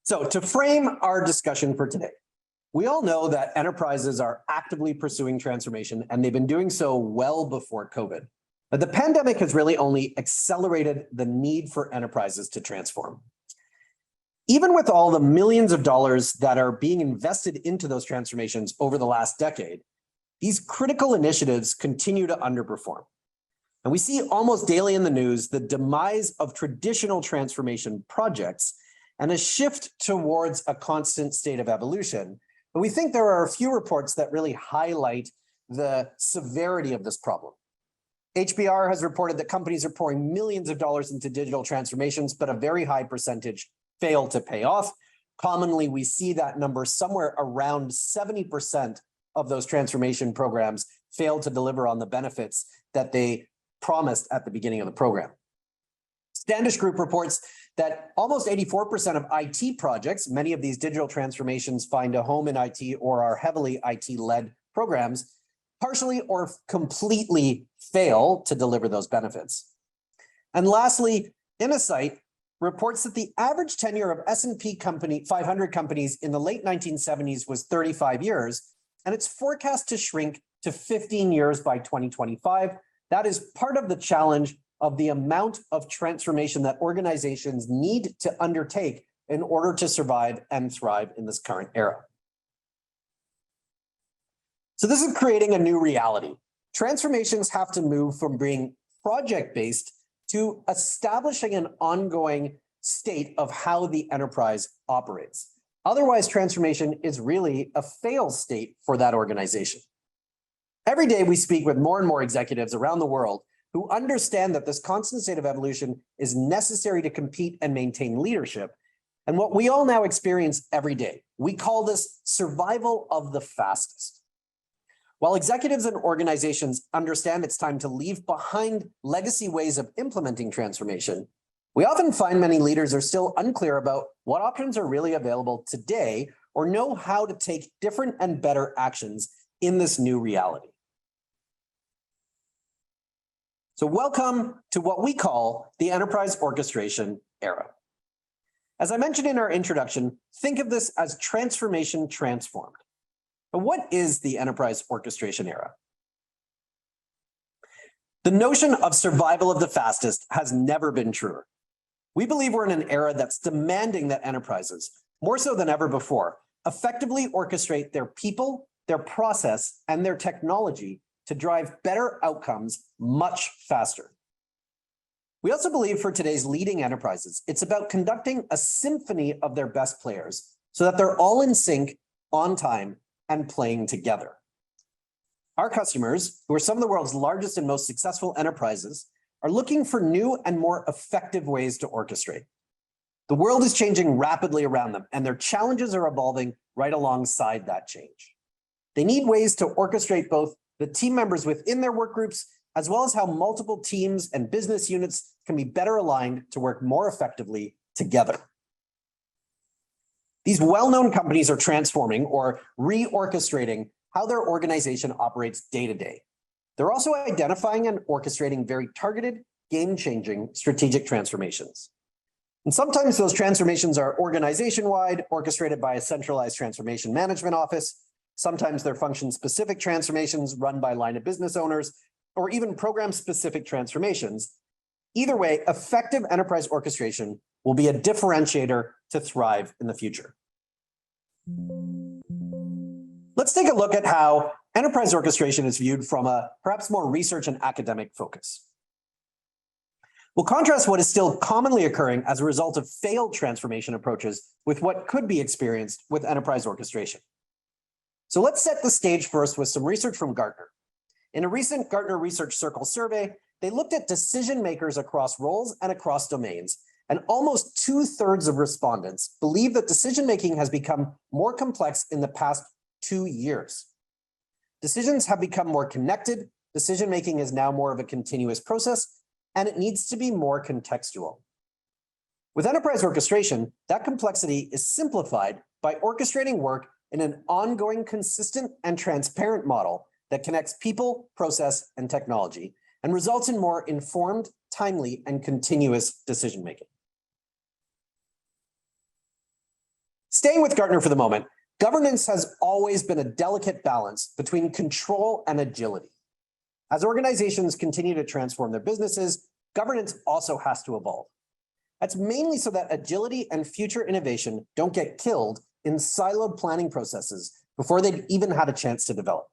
So to frame our discussion for today, we all know that enterprises are actively pursuing transformation, and they've been doing so well before COVID. But the pandemic has really only accelerated the need for enterprises to transform. Even with all the millions of dollars that are being invested into those transformations over the last decade, these critical initiatives continue to underperform. And we see almost daily in the news the demise of traditional transformation projects and a shift towards a constant state of evolution. But we think there are a few reports that really highlight the severity of this problem. HBR has reported that companies are pouring millions of dollars into digital transformations, but a very high percentage fail to pay off. Commonly, we see that number somewhere around 70% of those transformation programs fail to deliver on the benefits that they promised at the beginning of the program. Standish Group reports that almost 84% of IT projects, many of these digital transformations find a home in IT or are heavily IT-led programs, partially or completely fail to deliver those benefits. And lastly, Innosight reports that the average tenure of S&P 500 companies in the late 1970s was 35 years, and it's forecast to shrink to 15 years by 2025. That is part of the challenge of the amount of transformation that organizations need to undertake in order to survive and thrive in this current era. So this is creating a new reality. Transformations have to move from being project-based to establishing an ongoing state of how the enterprise operates. Otherwise, transformation is really a failed state for that organization. Every day we speak with more and more executives around the world who understand that this constant state of evolution is necessary to compete and maintain leadership. And what we all now experience every day, we call this survival of the fastest. While executives and organizations understand it's time to leave behind legacy ways of implementing transformation, we often find many leaders are still unclear about what options are really available today or know how to take different and better actions in this new reality. So welcome to what we call the enterprise orchestration era. As I mentioned in our introduction, think of this as transformation transformed. But what is the enterprise orchestration era? The notion of survival of the fastest has never been truer. We believe we're in an era that's demanding that enterprises, more so than ever before, effectively orchestrate their people, their process, and their technology to drive better outcomes much faster. We also believe for today's leading enterprises, it's about conducting a symphony of their best players so that they're all in sync, on time, and playing together. Our customers, who are some of the world's largest and most successful enterprises, are looking for new and more effective ways to orchestrate. The world is changing rapidly around them, and their challenges are evolving right alongside that change. They need ways to orchestrate both the team members within their work groups, as well as how multiple teams and business units can be better aligned to work more effectively together. These well-known companies are transforming or reorchestrating how their organization operates day to day. They're also identifying and orchestrating very targeted, game-changing strategic transformations. And sometimes those transformations are organization-wide, orchestrated by a centralized transformation management office. Sometimes they're function-specific transformations run by line of business owners, or even program-specific transformations. Either way, effective enterprise orchestration will be a differentiator to thrive in the future. Let's take a look at how enterprise orchestration is viewed from a perhaps more research and academic focus. We'll contrast what is still commonly occurring as a result of failed transformation approaches with what could be experienced with enterprise orchestration. So let's set the stage first with some research from Gartner. In a recent Gartner Research Circle survey, they looked at decision makers across roles and across domains, and almost 2/3 of respondents believe that decision-making has become more complex in the past 2 years. Decisions have become more connected, decision-making is now more of a continuous process, and it needs to be more contextual. With enterprise orchestration, that complexity is simplified by orchestrating work in an ongoing, consistent, and transparent model that connects people, process, and technology, and results in more informed, timely, and continuous decision-making. Staying with Gartner for the moment, governance has always been a delicate balance between control and agility. As organizations continue to transform their businesses, governance also has to evolve. That's mainly so that agility and future innovation don't get killed in siloed planning processes before they've even had a chance to develop.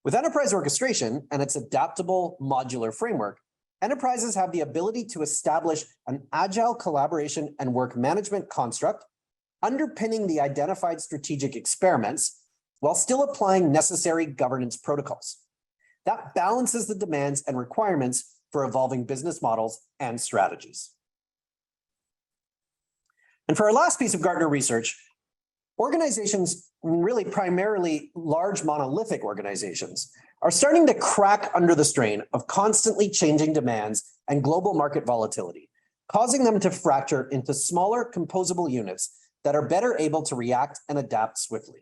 With enterprise orchestration and its adaptable modular framework, enterprises have the ability to establish an agile collaboration and work management construct underpinning the identified strategic experiments while still applying necessary governance protocols. That balances the demands and requirements for evolving business models and strategies. And for our last piece of Gartner research, organizations, really primarily large monolithic organizations, are starting to crack under the strain of constantly changing demands and global market volatility, causing them to fracture into smaller composable units that are better able to react and adapt swiftly.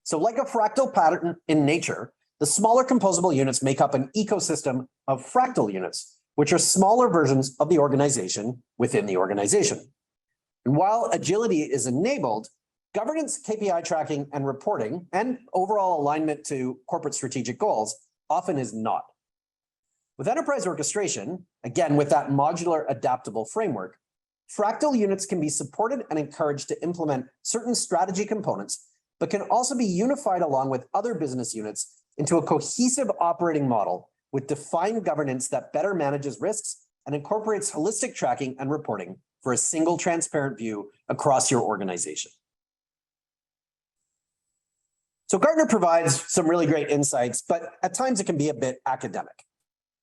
So like a fractal pattern in nature, the smaller composable units make up an ecosystem of fractal units, which are smaller versions of the organization within the organization. And while agility is enabled, governance, KPI tracking, and reporting, and overall alignment to corporate strategic goals often is not. With enterprise orchestration, again, with that modular adaptable framework, fractal units can be supported and encouraged to implement certain strategy components, but can also be unified along with other business units into a cohesive operating model with defined governance that better manages risks and incorporates holistic tracking and reporting for a single transparent view across your organization. So Gartner provides some really great insights, but at times it can be a bit academic.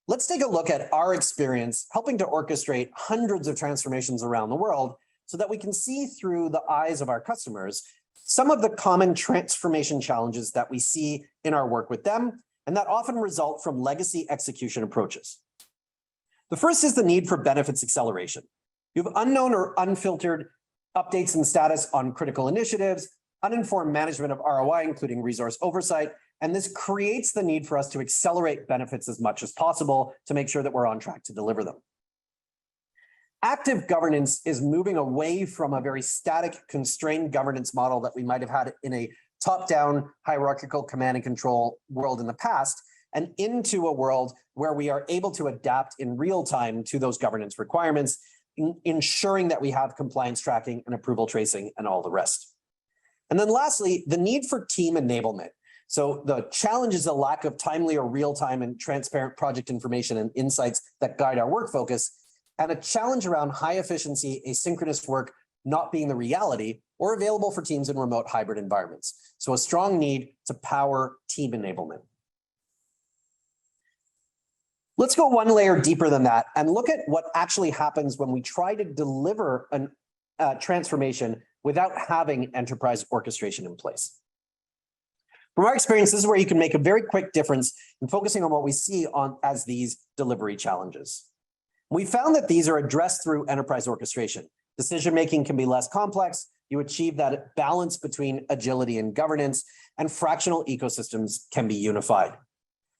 Let's take a look at our experience helping to orchestrate hundreds of transformations around the world so that we can see through the eyes of our customers some of the common transformation challenges that we see in our work with them, and that often result from legacy execution approaches. The first is the need for benefits acceleration. You have unknown or unfiltered updates and status on critical initiatives, uninformed management of ROI, including resource oversight, and this creates the need for us to accelerate benefits as much as possible to make sure that we're on track to deliver them. Active governance is moving away from a very static, constrained governance model that we might have had in a top-down hierarchical command and control world in the past, and into a world where we are able to adapt in real time to those governance requirements, ensuring that we have compliance tracking and approval tracing and all the rest. And then lastly, the need for team enablement. So the challenge is a lack of timely or real-time and transparent project information and insights that guide our work focus, and a challenge around high efficiency asynchronous work not being the reality or available for teams in remote hybrid environments. So a strong need to power team enablement. Let's go one layer deeper than that and look at what actually happens when we try to deliver a transformation without having enterprise orchestration in place. From our experience, this is where you can make a very quick difference in focusing on what we see as these delivery challenges. We found that these are addressed through enterprise orchestration. Decision-making can be less complex. You achieve that balance between agility and governance, and fractional ecosystems can be unified.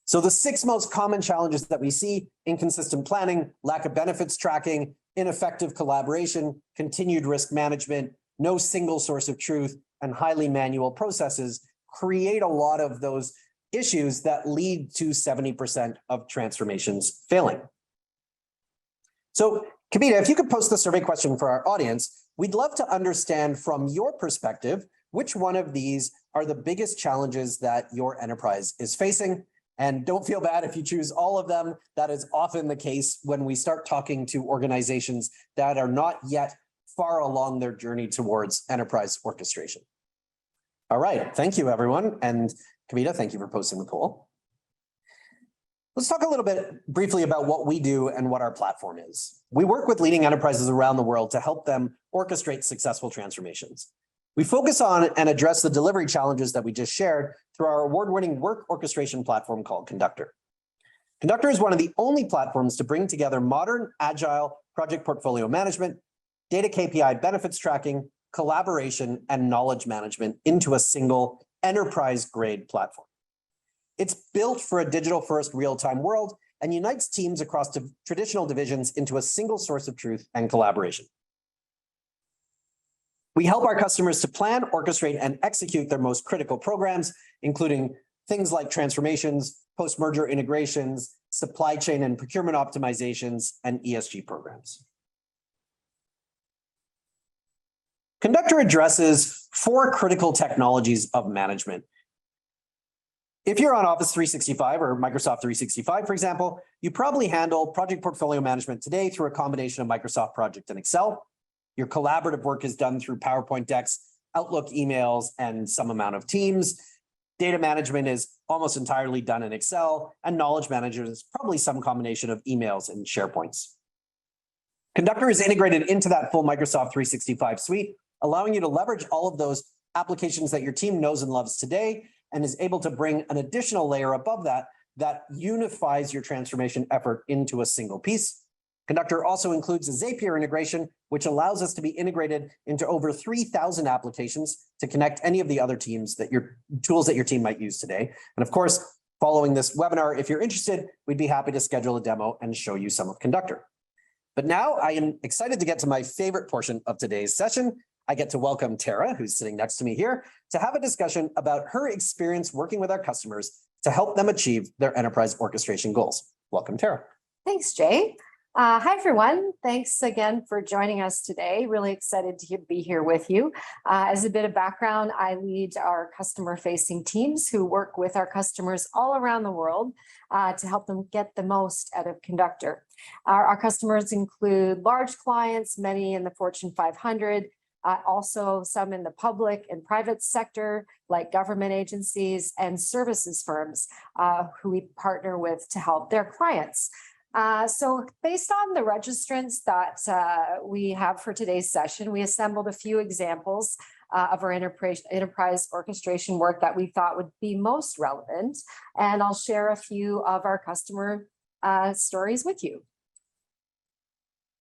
So the 6 most common challenges that we see: inconsistent planning, lack of benefits tracking, ineffective collaboration, continued risk management, no single source of truth, and highly manual processes create a lot of those issues that lead to 70% of transformations failing. So, Kavita, if you could post the survey question for our audience, we'd love to understand from your perspective, which one of these are the biggest challenges that your enterprise is facing? And don't feel bad if you choose all of them. That is often the case when we start talking to organizations that are not yet far along their journey towards enterprise orchestration. All right, thank you, everyone. And Kavita, thank you for posting the poll. Let's talk a little bit briefly about what we do and what our platform is. We work with leading enterprises around the world to help them orchestrate successful transformations. We focus on and address the delivery challenges that we just shared through our award-winning work orchestration platform called Conductor. Conductor is one of the only platforms to bring together modern, agile project portfolio management, data KPI benefits tracking, collaboration, and knowledge management into a single enterprise-grade platform. It's built for a digital-first real-time world and unites teams across traditional divisions into a single source of truth and collaboration. We help our customers to plan, orchestrate, and execute their most critical programs, including things like transformations, post-merger integrations, supply chain and procurement optimizations, and ESG programs. Conductor addresses 4 critical technologies of management. If you're on Office 365 or Microsoft 365, for example, you probably handle project portfolio management today through a combination of Microsoft Project and Excel. Your collaborative work is done through PowerPoint decks, Outlook emails, and some amount of Teams. Data management is almost entirely done in Excel, and knowledge management is probably some combination of emails and SharePoints. Conductor is integrated into that full Microsoft 365 suite, allowing you to leverage all of those applications that your team knows and loves today, and is able to bring an additional layer above that that unifies your transformation effort into a single piece. Conductor also includes a Zapier integration, which allows us to be integrated into over 3,000 applications to connect any of the other tools that your team might use today. And of course, following this webinar, if you're interested, we'd be happy to schedule a demo and show you some of Conductor. But now I am excited to get to my favorite portion of today's session. I get to welcome Tara, who's sitting next to me here, to have a discussion about her experience working with our customers to help them achieve their enterprise orchestration goals. Welcome, Tara. Thanks, Jay. Hi, everyone. Thanks again for joining us today. Really excited to be here with you. As a bit of background, I lead our customer-facing teams who work with our customers all around the world to help them get the most out of Conductor. Our customers include large clients, many in the Fortune 500, also some in the public and private sector, like government agencies and services firms who we partner with to help their clients. So based on the registrants that we have for today's session, we assembled a few examples of our enterprise orchestration work that we thought would be most relevant. And I'll share a few of our customer stories with you.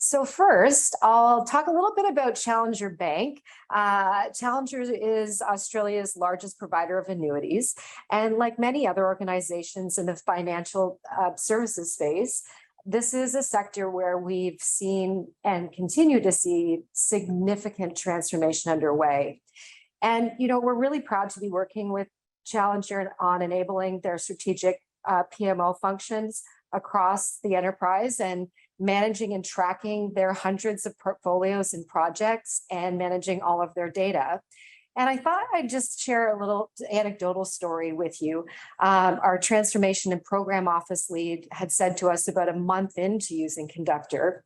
So first, I'll talk a little bit about Challenger Bank. Challenger is Australia's largest provider of annuities. And like many other organizations in the financial services space, this is a sector where we've seen and continue to see significant transformation underway. And, we're really proud to be working with Challenger on enabling their strategic PMO functions across the enterprise and managing and tracking their hundreds of portfolios and projects and managing all of their data. And I thought I'd just share a little anecdotal story with you. Our transformation and program office lead had said to us about a month into using Conductor.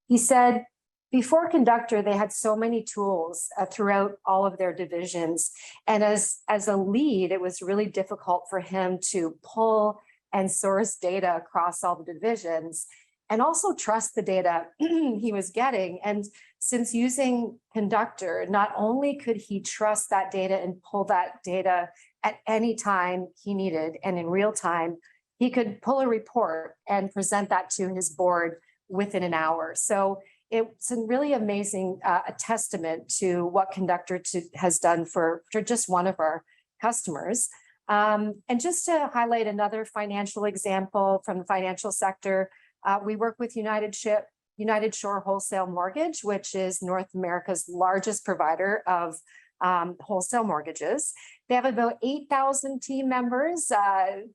He said, before Conductor, they had so many tools throughout all of their divisions. And as a lead, it was really difficult for him to pull and source data across all the divisions and also trust the data he was getting. And since using Conductor, not only could he trust that data and pull that data at any time he needed, and in real time, he could pull a report and present that to his board within an hour. So it's a really amazing a testament to what Conductor has done for just one of our customers. And just to highlight another financial example from the financial sector, we work with United Shore Wholesale Mortgage, which is North America's largest provider of wholesale mortgages. They have about 8,000 team members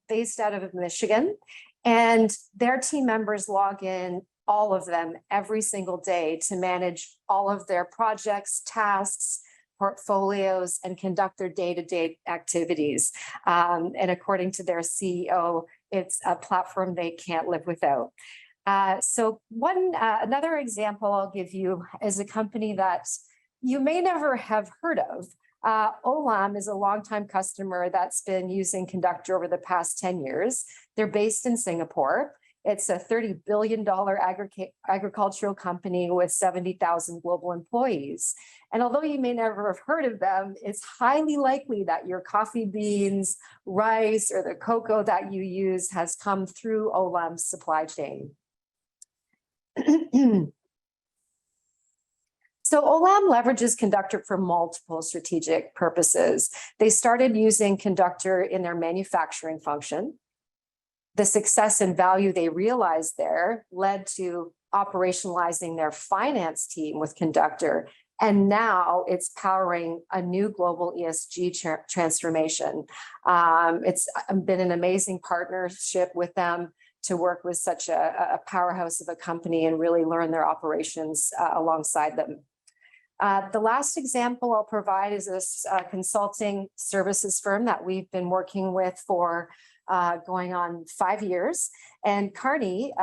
based out of Michigan, and their team members log in, all of them, every single day to manage all of their projects, tasks, portfolios, and conduct their day-to-day activities. And according to their CEO, it's a platform they can't live without. So another example I'll give you is a company that you may never have heard of. Olam is a longtime customer that's been using Conductor over the past 10 years. They're based in Singapore. It's a $30 billion agricultural company with 70,000 global employees. And although you may never have heard of them, it's highly likely that your coffee beans, rice, or the cocoa that you use has come through Olam's supply chain. So Olam leverages Conductor for multiple strategic purposes. They started using Conductor in their manufacturing function. The success and value they realized there led to operationalizing their finance team with Conductor And now it's powering a new global ESG transformation. It's been an amazing partnership with them to work with such a powerhouse of a company and really learn their operations alongside them. The last example I'll provide is this consulting services firm that we've been working with for going on 5 years. And Carney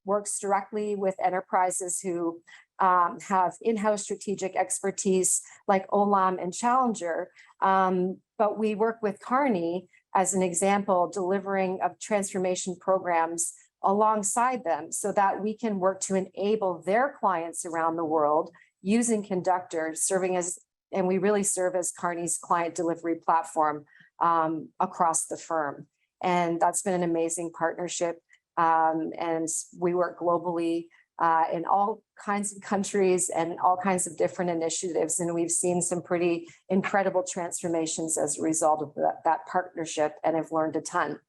works directly with enterprises who have in-house strategic expertise like Olam and Challenger. But we work with Carney as an example, delivering of transformation programs alongside them so that we can work to enable their clients around the world using Conductor, serving as, and we really serve as Carney's client delivery platform across the firm. And that's been an amazing partnership. And we work globally in all kinds of countries and all kinds of different initiatives. And we've seen some pretty incredible transformations as a result of that partnership and have learned a ton.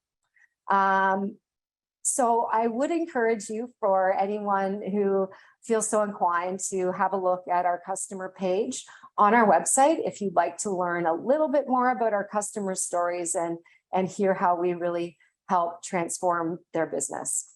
So I would encourage you, for anyone who feels so inclined, to have a look at our customer page on our website if you'd like to learn a little bit more about our customer stories and hear how we really help transform their business.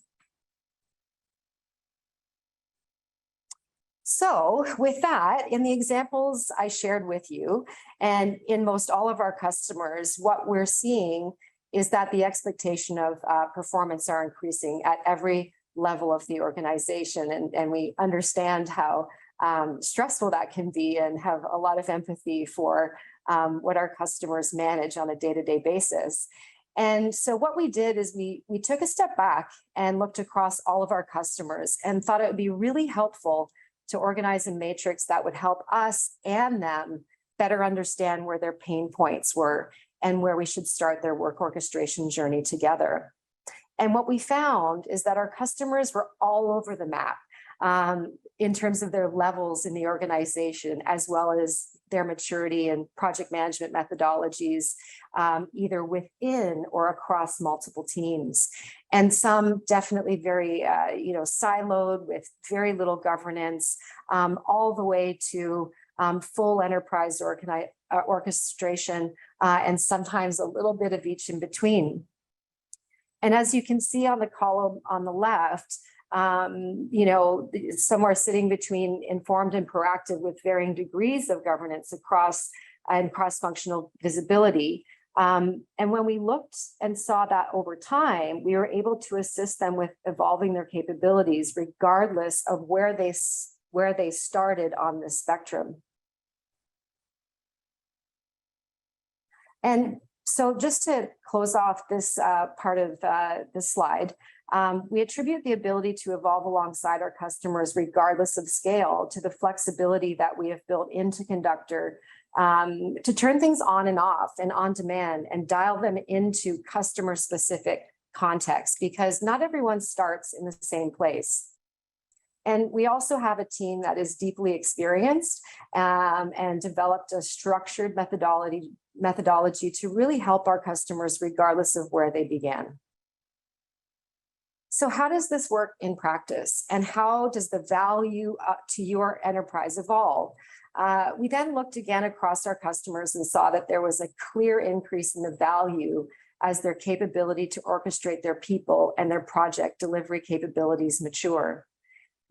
So with that, in the examples I shared with you, and in most all of our customers, what we're seeing is that the expectation of performance are increasing at every level of the organization. And we understand how stressful that can be and have a lot of empathy for what our customers manage on a day-to-day basis. And so what we did is we took a step back and looked across all of our customers and thought it would be really helpful to organize a matrix that would help us and them better understand where their pain points were and where we should start their work orchestration journey together. And what we found is that our customers were all over the map in terms of their levels in the organization, as well as their maturity and project management methodologies, either within or across multiple teams. And some definitely very, siloed with very little governance, all the way to full enterprise orchestration, and sometimes a little bit of each in between. And as you can see on the column on the left, somewhere sitting between informed and proactive with varying degrees of governance across and cross-functional visibility. And when we looked and saw that over time, we were able to assist them with evolving their capabilities, regardless of where they started on the spectrum. And so just to close off this part of this slide, we attribute the ability to evolve alongside our customers, regardless of scale, to the flexibility that we have built into Conductor to turn things on and off and on demand and dial them into customer-specific context, because not everyone starts in the same place. And we also have a team that is deeply experienced and developed a structured methodology to really help our customers regardless of where they began. So how does this work in practice, and how does the value to your enterprise evolve? We then looked again across our customers and saw that there was a clear increase in the value as their capability to orchestrate their people and their project delivery capabilities mature.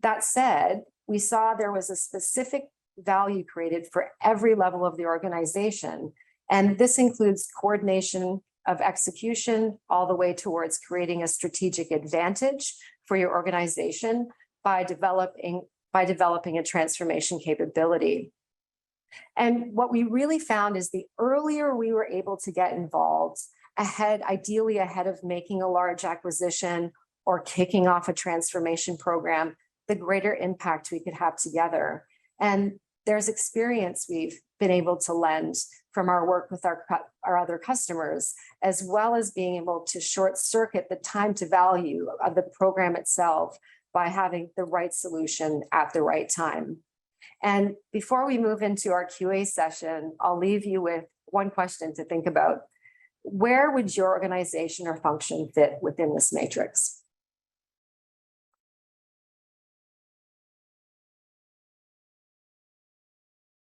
That said, we saw there was a specific value created for every level of the organization. And this includes coordination of execution all the way towards creating a strategic advantage for your organization by developing a transformation capability. And what we really found is the earlier we were able to get involved, ideally ahead of making a large acquisition or kicking off a transformation program, the greater impact we could have together. And there's experience we've been able to lend from our work with our other customers, as well as being able to short circuit the time to value of the program itself by having the right solution at the right time. And before we move into our QA session, I'll leave you with one question to think about. Where would your organization or function fit within this matrix?